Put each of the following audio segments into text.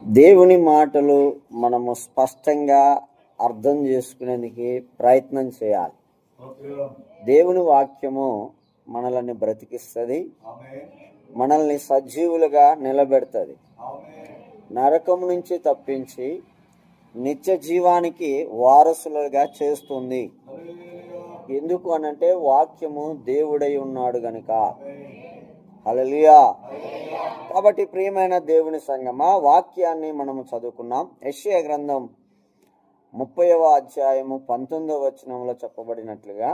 దేవుని మాటలు మనము స్పష్టంగా అర్థం చేసుకునేందుకు ప్రయత్నం చేయాలి. దేవుని వాక్యము మనల్ని బ్రతికిస్తుంది, మనల్ని సజీవులుగా నిలబెడుతుంది, నరకం నుంచి తప్పించి నిత్య జీవానికి వారసులుగా చేస్తుంది. ఎందుకు అనంటే వాక్యము దేవుడై ఉన్నాడు గనుక. హల్లెలూయా. కాబట్టి ప్రియమైన దేవుని సంగమా, వాక్యాన్ని మనము చదువుకున్నాం. యెషయా గ్రంథం 30వ అధ్యాయము 19వ వచనంలో చెప్పబడినట్లుగా,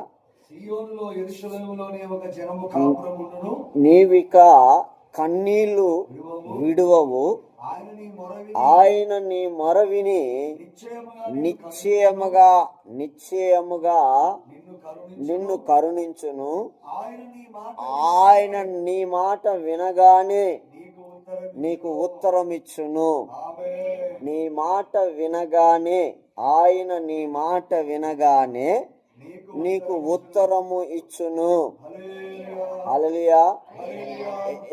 సీయోనులో యెరూషలేములోనే ఒక జనము కాపురముండును, నీవిక కన్నీళ్లు విడువవు, ఆయన నీ మొరవిని నిశ్చయముగా నిన్ను కరుణించును. ఆయన నీ మాట వినగానే నీకు ఉత్తరం ఇచ్చును. నీ మాట వినగానే, ఆయన నీ మాట వినగానే నీకు ఉత్తరము ఇచ్చును. హల్లెలూయా.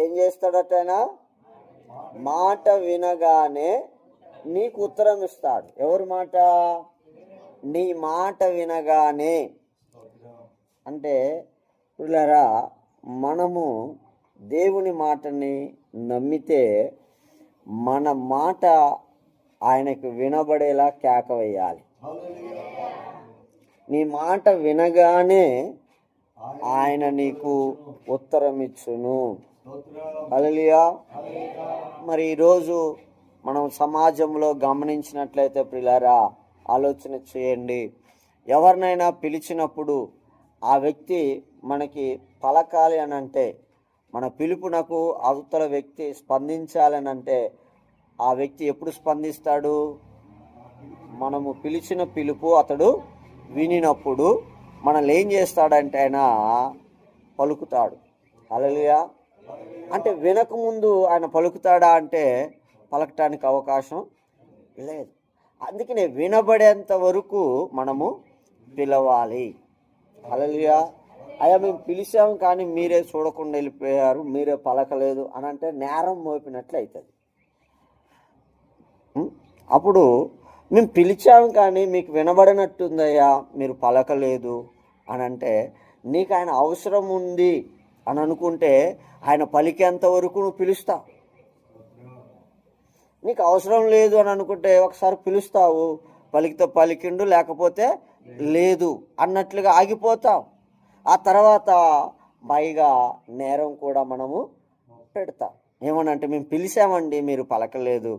ఏం చేస్తాడట ఆయన? మాట వినగానే నీకు ఉత్తరం ఇస్తాడు. ఎవరి మాట? నీ మాట వినగానే. అంటే పిల్లరా, మనము దేవుని మాటని నమ్మితే మన మాట ఆయనకు వినబడేలా కేక వేయాలి. నీ మాట వినగానే ఆయన నీకు ఉత్తరం ఇచ్చును. హల్లెలూయా. మరి ఈరోజు మనం సమాజంలో గమనించినట్లయితే ప్రియులారా, ఆలోచన చేయండి. ఎవరినైనా పిలిచినప్పుడు ఆ వ్యక్తి మనకి పలకాలి అని అంటే, మన పిలుపునకు అవతల వ్యక్తి స్పందించాలని అంటే, ఆ వ్యక్తి ఎప్పుడు స్పందిస్తాడు? మనము పిలిచిన పిలుపు అతడు వినినప్పుడు మనల్ని ఏం చేస్తాడంటే ఆయన పలుకుతాడు. హల్లెలూయా. అంటే వినకముందు ఆయన పలుకుతాడా అంటే పలకటానికి అవకాశం లేదు. అందుకనే వినబడేంత వరకు మనము పిలవాలి. హల్లెలూయా. అయ్యా మేము పిలిచాము కానీ మీరే చూడకుండా వెళ్ళిపోయారు, మీరే పలకలేదు అని అంటే నేరం మోపినట్లు అవుతుంది. అప్పుడు మేము పిలిచాము కానీ మీకు వినబడినట్టుందయ్యా, మీరు పలకలేదు అని అంటే, నీకు ఆయన అవసరం ఉంది అని అనుకుంటే ఆయన పలికేంత వరకు నువ్వు పిలుస్తావు. నీకు అవసరం లేదు అని అనుకుంటే ఒకసారి పిలుస్తావు, పలికితే పలికిండు లేకపోతే లేదు అన్నట్లుగా ఆగిపోతావు. ఆ తర్వాత పైగా నేరం కూడా మనము పెడతాం. ఏమనంటే మేము పిలిచామండి మీరు పలకలేదు